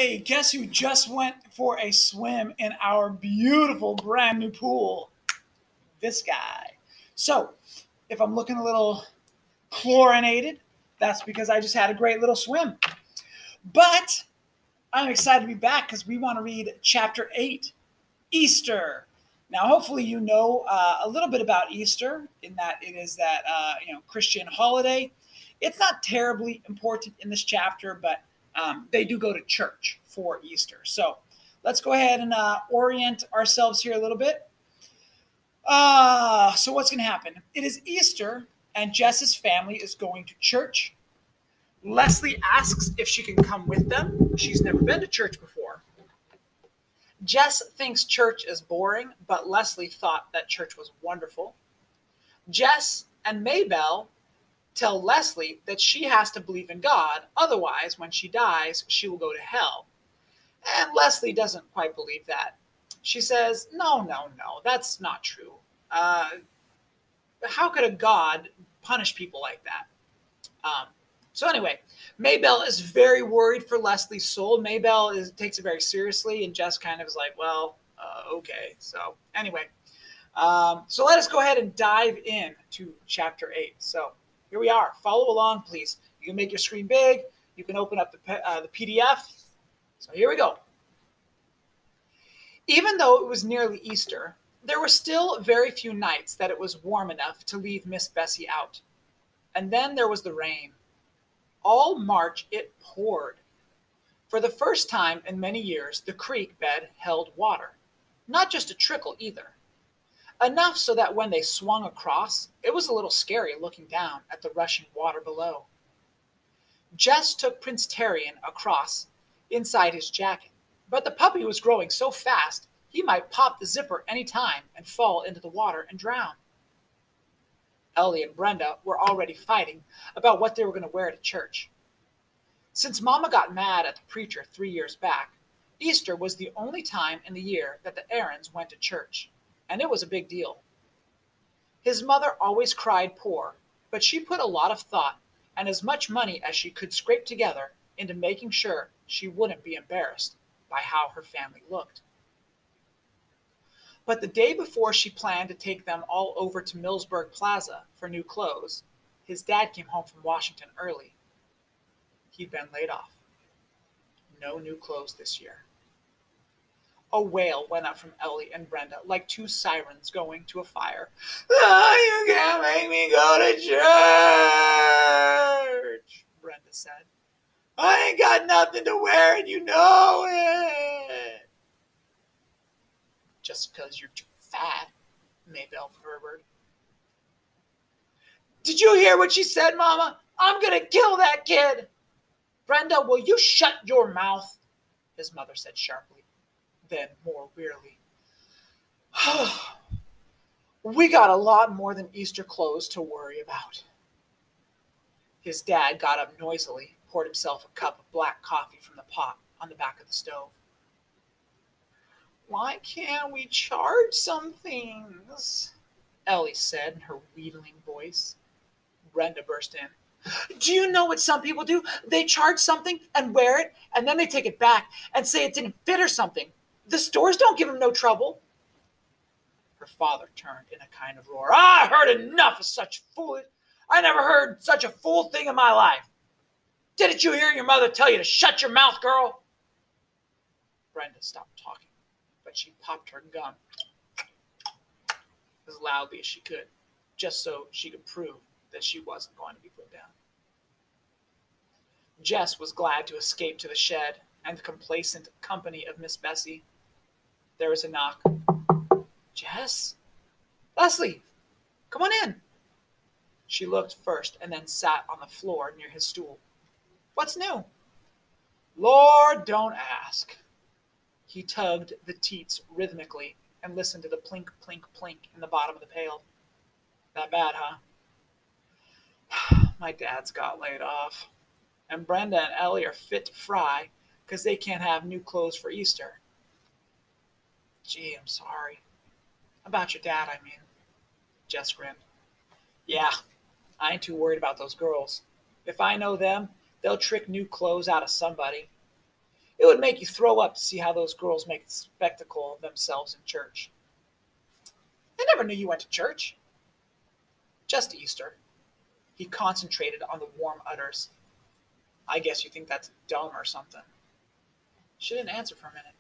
Hey, guess who just went for a swim in our beautiful brand new pool? This guy. So, if I'm looking a little chlorinated, that's because I just had a great little swim. But I'm excited to be back because we want to read chapter 8, Easter. Now, hopefully, you know a little bit about Easter in that it is that Christian holiday. It's not terribly important in this chapter, but they do go to church for Easter. So let's go ahead and orient ourselves here a little bit. So what's going to happen? It is Easter, and Jess's family is going to church. Leslie asks if she can come with them. She's never been to church before. Jess thinks church is boring, but Leslie thought that church was wonderful. Jess and Maybelle tell Leslie that she has to believe in God, otherwise, when she dies, she will go to hell. And Leslie doesn't quite believe that. She says, no, that's not true. How could a God punish people like that? So anyway, Maybelle is very worried for Leslie's soul. Maybelle takes it very seriously, and Jess kind of is like, well, okay. So anyway, so let us go ahead and dive in to chapter 8. So here we are. Follow along, please. You can make your screen big. You can open up the PDF. So here we go. Even though it was nearly Easter, there were still very few nights that it was warm enough to leave Miss Bessie out. And then there was the rain. All March it poured. For the first time in many years, the creek bed held water. Not just a trickle either. Enough so that when they swung across, it was a little scary looking down at the rushing water below. Jess took Prince Terrian across inside his jacket, but the puppy was growing so fast he might pop the zipper any time and fall into the water and drown. Ellie and Brenda were already fighting about what they were going to wear to church. Since Mama got mad at the preacher 3 years back, Easter was the only time in the year that the Aarons went to church, and it was a big deal. His mother always cried poor, but she put a lot of thought and as much money as she could scrape together into making sure she wouldn't be embarrassed by how her family looked. But the day before she planned to take them all over to Millsburg Plaza for new clothes, his dad came home from Washington early. He'd been laid off. No new clothes this year. A wail went up from Ellie and Brenda like two sirens going to a fire. Oh, you can't make me go to church, Brenda said. I ain't got nothing to wear and you know it. Just because you're too fat, Maybelle murmured. Did you hear what she said, Mama? I'm going to kill that kid. Brenda, will you shut your mouth? His mother said sharply, then more wearily. We got a lot more than Easter clothes to worry about. His dad got up noisily, poured himself a cup of black coffee from the pot on the back of the stove. Why can't we charge some things? Ellie said in her wheedling voice. Brenda burst in. Do you know what some people do? They charge something and wear it, and then they take it back and say it didn't fit or something. The stores don't give them no trouble. Her father turned in a kind of roar. I heard enough of such foolish. I never heard such a fool thing in my life. Didn't you hear your mother tell you to shut your mouth, girl? Brenda stopped talking, but she popped her gum as loudly as she could, just so she could prove that she wasn't going to be put down. Jess was glad to escape to the shed and the complacent company of Miss Bessie. There was a knock. Jess? Leslie, come on in. She looked first and then sat on the floor near his stool. What's new? Lord, don't ask. He tugged the teats rhythmically and listened to the plink, plink, plink in the bottom of the pail. That bad, huh? My dad's got laid off. And Brenda and Ellie are fit to fry because they can't have new clothes for Easter. Gee, I'm sorry. About your dad, I mean. Jess grinned. Yeah, I ain't too worried about those girls. If I know them, they'll trick new clothes out of somebody. It would make you throw up to see how those girls make a spectacle of themselves in church. I never knew you went to church. Just Easter. He concentrated on the warm utters. I guess you think that's dumb or something. She didn't answer for a minute.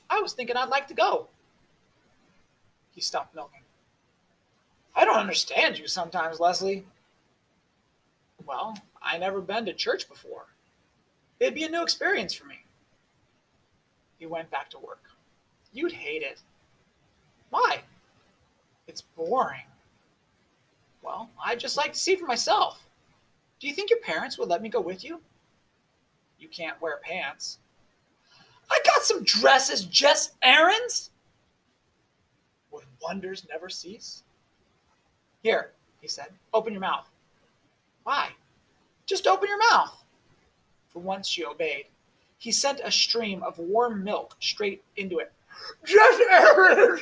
I was thinking I'd like to go. He stopped milking. I don't understand you sometimes, Leslie. Well, I never been to church before. It'd be a new experience for me. He went back to work. You'd hate it. Why? It's boring. Well, I'd just like to see for myself. Do you think your parents would let me go with you? You can't wear pants. I got some dresses, just errands. Would wonders never cease? Here, he said, open your mouth. Why? Just open your mouth. For once she obeyed. He sent a stream of warm milk straight into it. Just errands!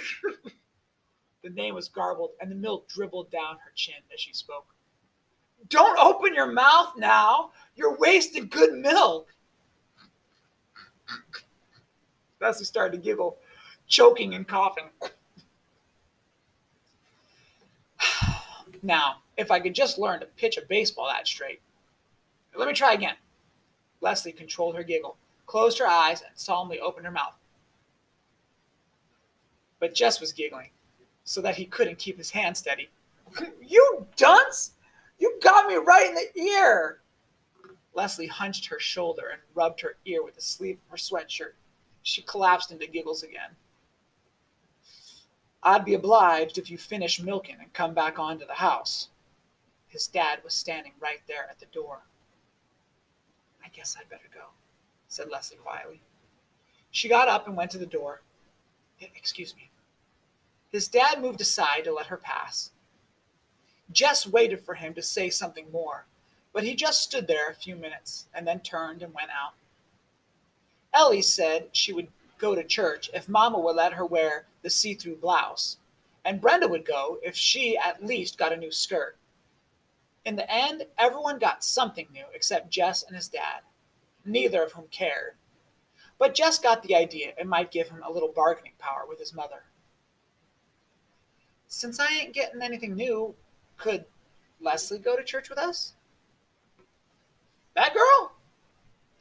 The name was garbled, and the milk dribbled down her chin as she spoke. Don't open your mouth now. You're wasting good milk. Leslie started to giggle, choking and coughing. Now, if I could just learn to pitch a baseball that straight. Let me try again. Leslie controlled her giggle, closed her eyes, and solemnly opened her mouth. But Jess was giggling, so that he couldn't keep his hand steady. You dunce! You got me right in the ear! Leslie hunched her shoulder and rubbed her ear with the sleeve of her sweatshirt. She collapsed into giggles again. I'd be obliged if you finish milking and come back on to the house. His dad was standing right there at the door. I guess I'd better go, said Leslie quietly. She got up and went to the door. Excuse me. His dad moved aside to let her pass. Jess waited for him to say something more, but he just stood there a few minutes and then turned and went out. Ellie said she would go to church if Mama would let her wear the see-through blouse, and Brenda would go if she at least got a new skirt. In the end, everyone got something new except Jess and his dad, neither of whom cared. But Jess got the idea it might give him a little bargaining power with his mother. Since I ain't getting anything new, could Leslie go to church with us? That girl?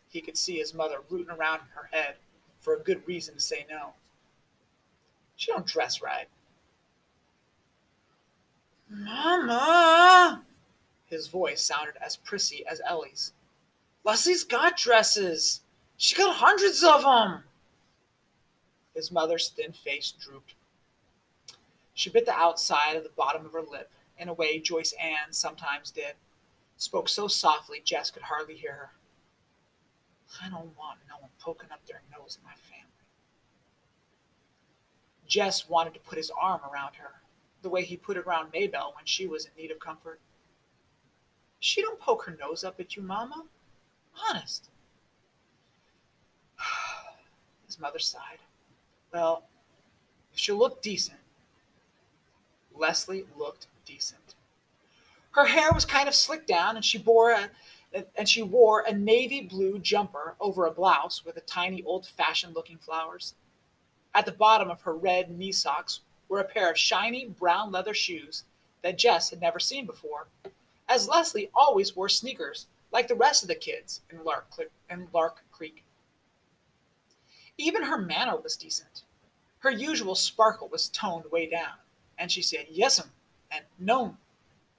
He could see his mother rooting around in her head for a good reason to say no. She don't dress right. Mama! His voice sounded as prissy as Ellie's. Leslie's got dresses. She got hundreds of them. His mother's thin face drooped. She bit the outside of the bottom of her lip in a way Joyce Ann sometimes did, spoke so softly Jess could hardly hear her. I don't want no one poking up their nose in my family. Jess wanted to put his arm around her, the way he put it around Maybelle when she was in need of comfort. She don't poke her nose up at you, Mama. Honest. His mother sighed. Well, if she'll look decent. Leslie looked decent. Her hair was kind of slicked down, and she wore a navy blue jumper over a blouse with a tiny old-fashioned looking flowers. At the bottom of her red knee socks were a pair of shiny brown leather shoes that Jess had never seen before, as Leslie always wore sneakers like the rest of the kids in Lark Creek. Even her manner was decent. Her usual sparkle was toned way down, and she said yes'm and no'm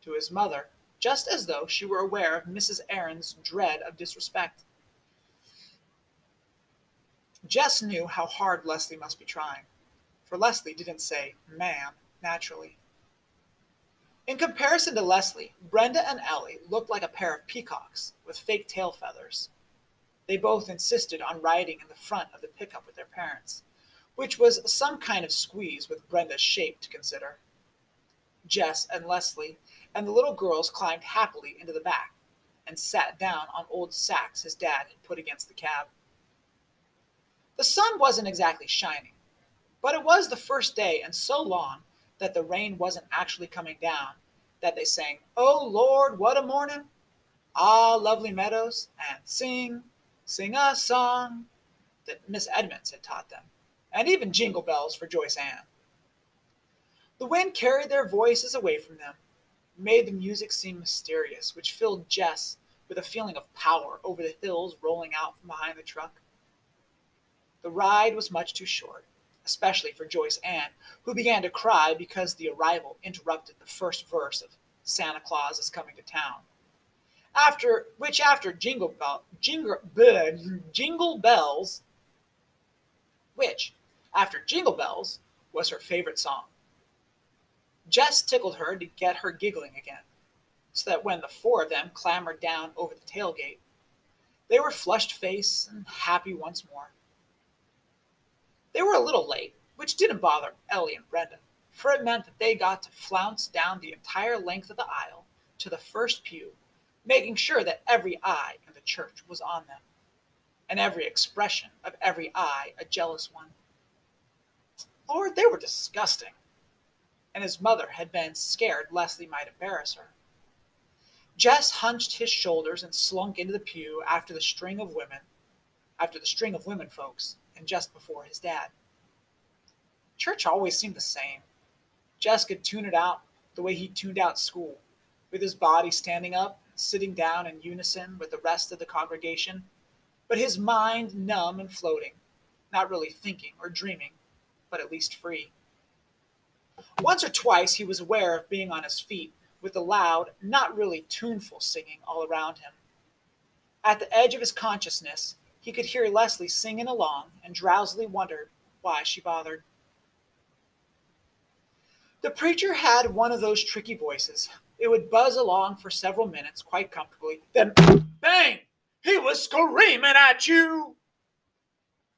to his mother, just as though she were aware of Mrs. Aaron's dread of disrespect. Jess knew how hard Leslie must be trying, for Leslie didn't say ma'am naturally. In comparison to Leslie, Brenda and Ellie looked like a pair of peacocks with fake tail feathers. They both insisted on riding in the front of the pickup with their parents, which was some kind of squeeze with Brenda's shape to consider. Jess and Leslie and the little girls climbed happily into the back and sat down on old sacks his dad had put against the cab. The sun wasn't exactly shining, but it was the first day in so long that the rain wasn't actually coming down that they sang, "Oh Lord, what a morning! Ah, lovely meadows," and "Sing, Sing a song that Miss Edmonds had taught them, and even Jingle Bells for Joyce Ann. The wind carried their voices away from them, made the music seem mysterious, which filled Jess with a feeling of power over the hills rolling out from behind the truck. The ride was much too short, especially for Joyce Ann, who began to cry because the arrival interrupted the first verse of Santa Claus is Coming to Town. After Jingle Bells, was her favorite song. Jess tickled her to get her giggling again, so that when the four of them clambered down over the tailgate, they were flushed-faced and happy once more. They were a little late, which didn't bother Ellie and Brenda, for it meant that they got to flounce down the entire length of the aisle to the first pew, making sure that every eye in the church was on them, and every expression of every eye a jealous one. Lord, they were disgusting, and his mother had been scared Leslie might embarrass her. Jess hunched his shoulders and slunk into the pew after the string of women folks, and just before his dad. Church always seemed the same. Jess could tune it out the way he tuned out school, with his body standing up, sitting down in unison with the rest of the congregation, but his mind numb and floating, not really thinking or dreaming, but at least free. Once or twice he was aware of being on his feet, with the loud, not really tuneful singing all around him. At the edge of his consciousness, he could hear Leslie singing along and drowsily wondered why she bothered. The preacher had one of those tricky voices. It would buzz along for several minutes quite comfortably, then bang! He was screaming at you!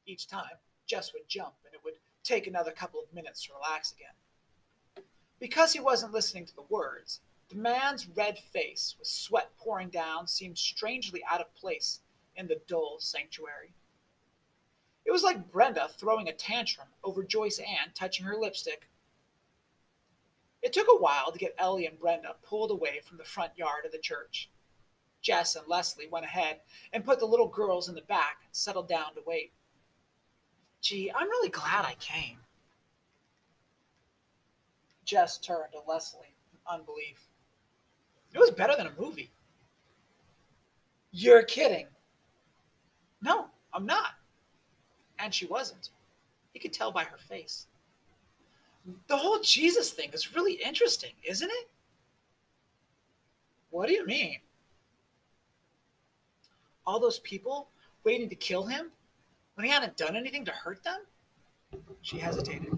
Each time, Jess would jump, and it would take another couple of minutes to relax again. Because he wasn't listening to the words, the man's red face, with sweat pouring down, seemed strangely out of place in the dull sanctuary. It was like Brenda throwing a tantrum over Joyce Ann touching her lipstick. It took a while to get Ellie and Brenda pulled away from the front yard of the church. Jess and Leslie went ahead and put the little girls in the back and settled down to wait. Gee, I'm really glad I came. Jess turned to Leslie in unbelief. It was better than a movie. You're kidding. No, I'm not. And she wasn't. He could tell by her face. The whole Jesus thing is really interesting, isn't it? What do you mean? All those people waiting to kill him when he hadn't done anything to hurt them? She hesitated.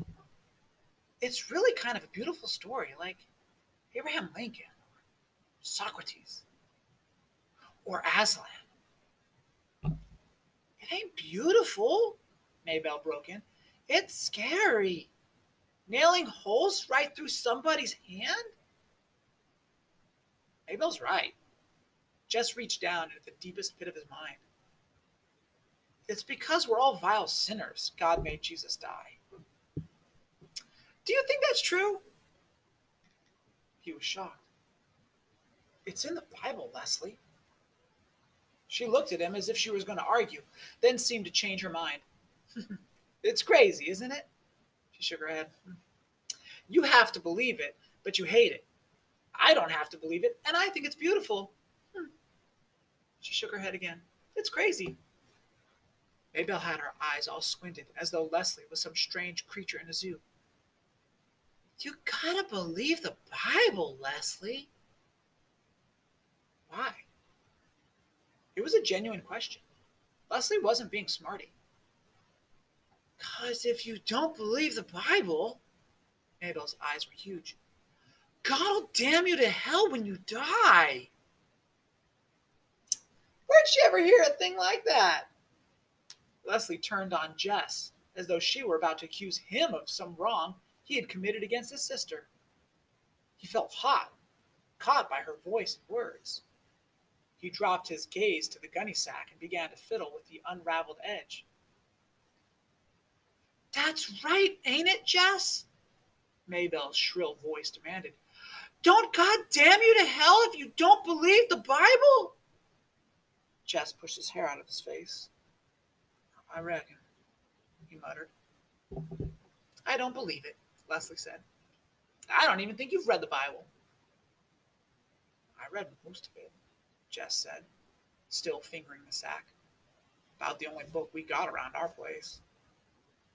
It's really kind of a beautiful story, like Abraham Lincoln, or Socrates, or Aslan. It ain't beautiful, Maybelle broke in. It's scary. Nailing holes right through somebody's hand? Maybelle's right. Jess reached down into the deepest pit of his mind. It's because we're all vile sinners God made Jesus die. Do you think that's true? He was shocked. It's in the Bible, Leslie. She looked at him as if she was going to argue, then seemed to change her mind. It's crazy, isn't it? She shook her head. You have to believe it, but you hate it. I don't have to believe it, and I think it's beautiful. She shook her head again. It's crazy. Maybelle had her eyes all squinted, as though Leslie was some strange creature in a zoo. You gotta believe the Bible, Leslie. Why? It was a genuine question. Leslie wasn't being smarty. Because if you don't believe the Bible, Maybelle's eyes were huge, God will damn you to hell when you die. Where'd she ever hear a thing like that? Leslie turned on Jess, as though she were about to accuse him of some wrong he had committed against his sister. He felt hot, caught by her voice and words. He dropped his gaze to the gunny sack and began to fiddle with the unraveled edge. That's right, ain't it, Jess? Maybelle's shrill voice demanded. Don't God damn you to hell if you don't believe the Bible? Jess pushed his hair out of his face. I reckon, he muttered. I don't believe it, Leslie said. I don't even think you've read the Bible. I read most of it, Jess said, still fingering the sack. About the only book we got around our place.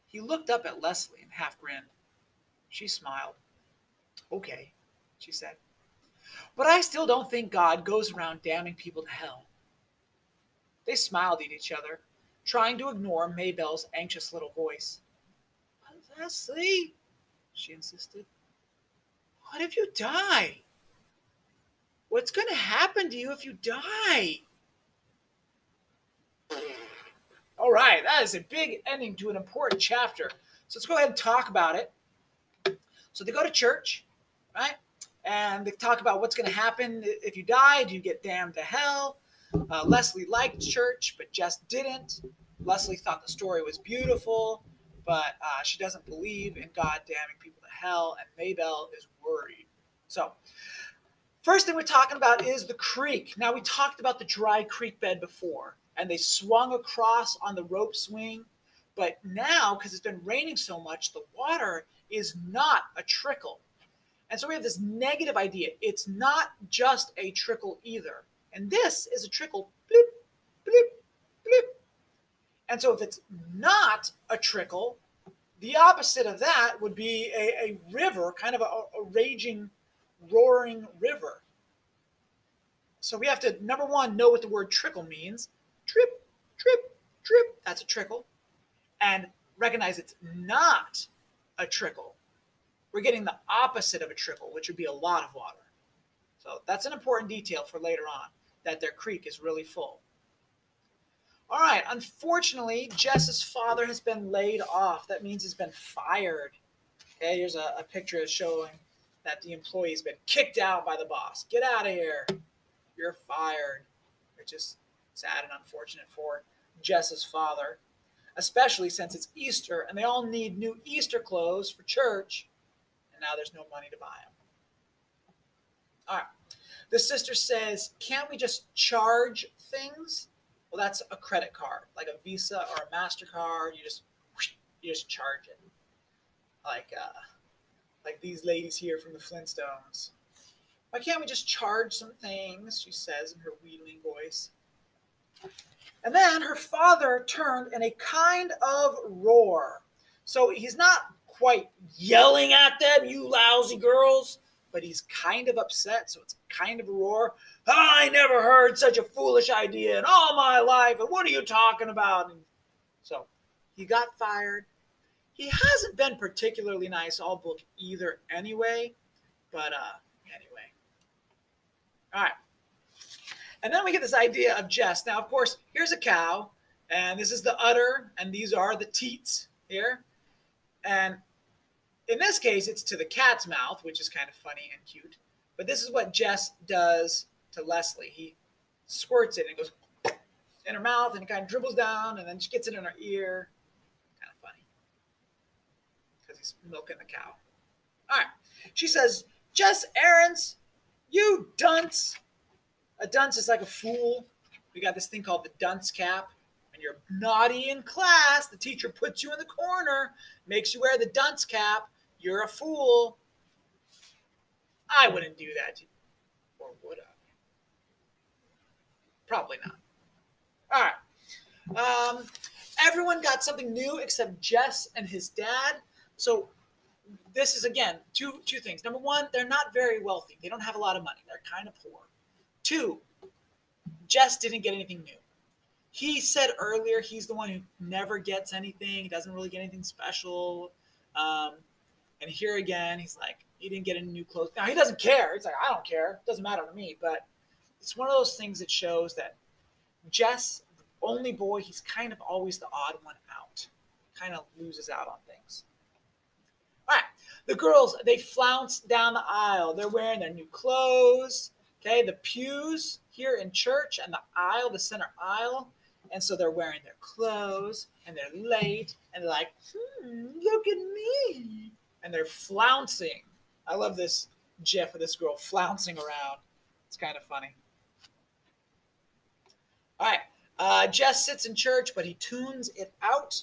He looked up at Leslie and half grinned. She smiled. Okay, she said. But I still don't think God goes around damning people to hell. They smiled at each other, trying to ignore Maybelle's anxious little voice. Leslie, she insisted. What if you die? What's going to happen to you if you die? All right, that is a big ending to an important chapter. So let's go ahead and talk about it. So they go to church, right? And they talk about what's going to happen if you die. Do you get damned to hell? Leslie liked church, but Jess didn't. Leslie thought the story was beautiful, but she doesn't believe in God damning people to hell, and Maybelle is worried. So first thing we're talking about is the creek. Now, we talked about the dry creek bed before, and they swung across on the rope swing. But now, because it's been raining so much, the water is not a trickle. And so we have this negative idea. It's not just a trickle either. And this is a trickle, blip, blip, blip. And so if it's not a trickle, the opposite of that would be a river, kind of a raging, roaring river. So we have to, number one, know what the word trickle means. Trip, trip, trip. That's a trickle. And recognize it's not a trickle. We're getting the opposite of a trickle, which would be a lot of water. So that's an important detail for later on, that their creek is really full. All right, unfortunately, Jess's father has been laid off. That means he's been fired. Okay, here's a picture showing that the employee's been kicked out by the boss. Get out of here. You're fired. Which is sad and unfortunate for Jess's father, especially since it's Easter and they all need new Easter clothes for church, and now there's no money to buy them. All right. The sister says, can't we just charge things? Well, that's a credit card, like a Visa or a MasterCard. You just charge it. Like these ladies here from the Flintstones. Why can't we just charge some things? She says in her wheedling voice. And then her father turned in a kind of roar. So he's not quite yelling at them, you lousy girls, but he's kind of upset, so it's kind of a roar. I never heard such a foolish idea in all my life, and what are you talking about? And so he got fired. He hasn't been particularly nice all book either anyway, but anyway. All right. And then we get this idea of Jess. Now, of course, here's a cow, and this is the udder, and these are the teats here. And in this case, it's to the cat's mouth, which is kind of funny and cute. But this is what Jess does to Leslie. He squirts it, and it goes in her mouth, and it kind of dribbles down, and then she gets it in her ear. Kind of funny. Because he's milking the cow. All right. She says, Jess Aarons, you dunce. A dunce is like a fool. We got this thing called the dunce cap. When you're naughty in class, the teacher puts you in the corner, makes you wear the dunce cap. You're a fool. I wouldn't do that to you. Or would I? Probably not. All right. Everyone got something new except Jess and his dad. So this is, again, two things. Number one, they're not very wealthy. They don't have a lot of money. They're kind of poor. Two, Jess didn't get anything new. He said earlier he's the one who never gets anything. He doesn't really get anything special. And here again, he's like, he didn't get any new clothes. Now, he doesn't care. He's like, I don't care. It doesn't matter to me. But it's one of those things that shows that Jess, the only boy, he's kind of always the odd one out. Kind of loses out on things. All right. The girls, they flounce down the aisle. They're wearing their new clothes. Okay, the pews here in church and the aisle, the center aisle. And so they're wearing their clothes and they're late and they're like, look at me. And they're flouncing. I love this gif of this girl flouncing around. It's kind of funny. All right. Jess sits in church, but he tunes it out.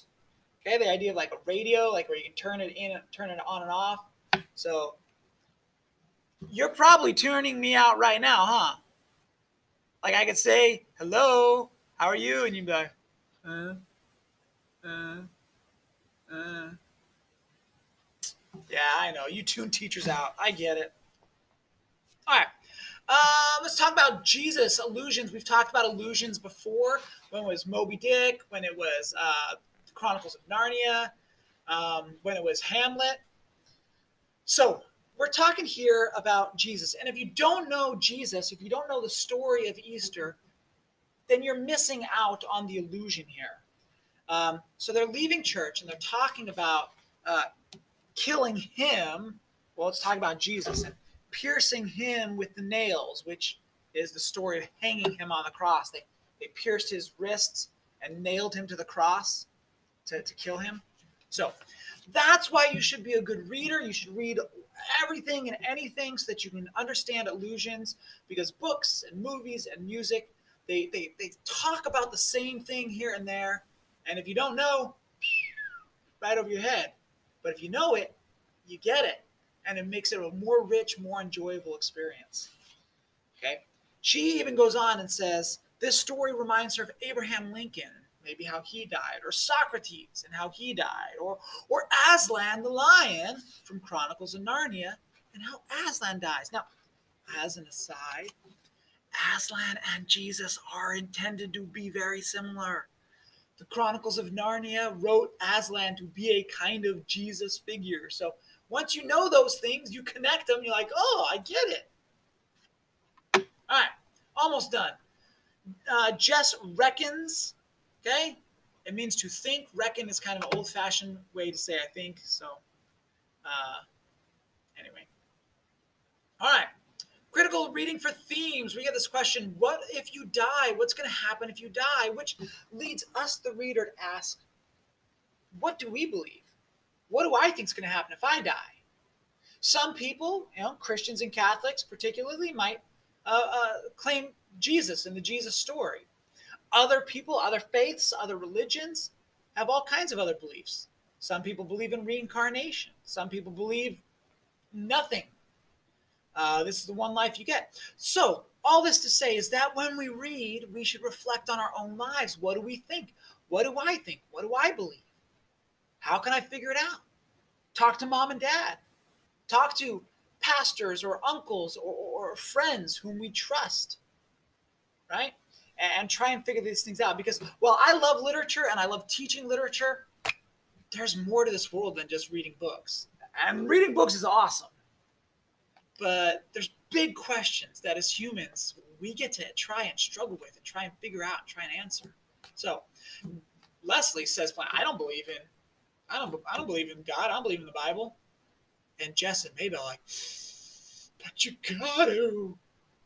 Okay, the idea of like a radio, like where you can turn it in, turn it on and off. So you're probably tuning me out right now, huh? Like I could say, hello, how are you? And you'd be like, uh, uh, uh. Yeah, I know. You tune teachers out. I get it. All right. Let's talk about Jesus illusions. We've talked about illusions before. When it was Moby Dick, when it was Chronicles of Narnia, when it was Hamlet. So we're talking here about Jesus. And if you don't know Jesus, if you don't know the story of Easter, then you're missing out on the illusion here. So they're leaving church and they're talking about killing him. Well, let's talk about Jesus and piercing him with the nails, which is the story of hanging him on the cross. They pierced his wrists and nailed him to the cross to kill him. So that's why you should be a good reader. You should read everything and anything so that you can understand illusions, because books and movies and music, they talk about the same thing here and there. And if you don't know, right over your head. But if you know it, you get it. And it makes it a more rich, more enjoyable experience. Okay? She even goes on and says, this story reminds her of Abraham Lincoln, maybe how he died, or Socrates and how he died, or Aslan the lion from Chronicles of Narnia and how Aslan dies. Now, as an aside, Aslan and Jesus are intended to be very similar. The Chronicles of Narnia wrote Aslan to be a kind of Jesus figure. So once you know those things, you connect them, you're like, oh, I get it. All right, almost done. Jess reckons, okay? It means to think. Reckon is kind of an old-fashioned way to say I think. So anyway. All right. Critical reading for themes. We get this question, what if you die? What's going to happen if you die? Which leads us, the reader, to ask, what do we believe? What do I think is going to happen if I die? Some people, Christians and Catholics particularly, might claim Jesus and the Jesus story. Other people, other faiths, other religions have all kinds of other beliefs. Some people believe in reincarnation. Some people believe nothing. This is the one life you get. So all this to say is that when we read, we should reflect on our own lives. What do we think? What do I think? What do I believe? How can I figure it out? Talk to mom and dad. Talk to pastors or uncles or friends whom we trust, right? And try and figure these things out. Because while I love literature and I love teaching literature, there's more to this world than just reading books. And reading books is awesome. But there's big questions that as humans, we get to try and struggle with and try and figure out and try and answer. So Leslie says, I don't believe in God. I don't believe in the Bible. And Jess and Mabel are like, but you got to.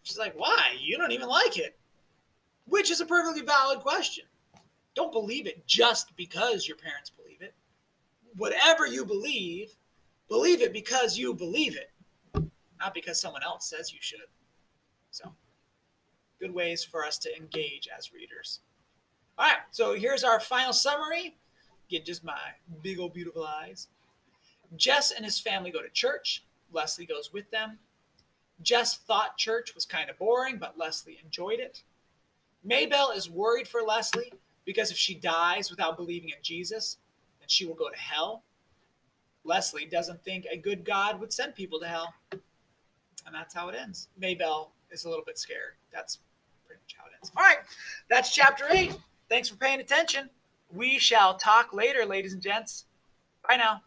She's like, why? You don't even like it. Which is a perfectly valid question. Don't believe it just because your parents believe it. Whatever you believe it because you believe it. Not because someone else says you should. So, good ways for us to engage as readers. All right, so here's our final summary. Get just my big old beautiful eyes. Jess and his family go to church. Leslie goes with them. Jess thought church was kind of boring, but Leslie enjoyed it. Mabel is worried for Leslie because if she dies without believing in Jesus, then she will go to hell. Leslie doesn't think a good God would send people to hell. And that's how it ends. Mabel is a little bit scared. That's pretty much how it ends. All right, that's chapter 8. Thanks for paying attention. We shall talk later, ladies and gents. Bye now.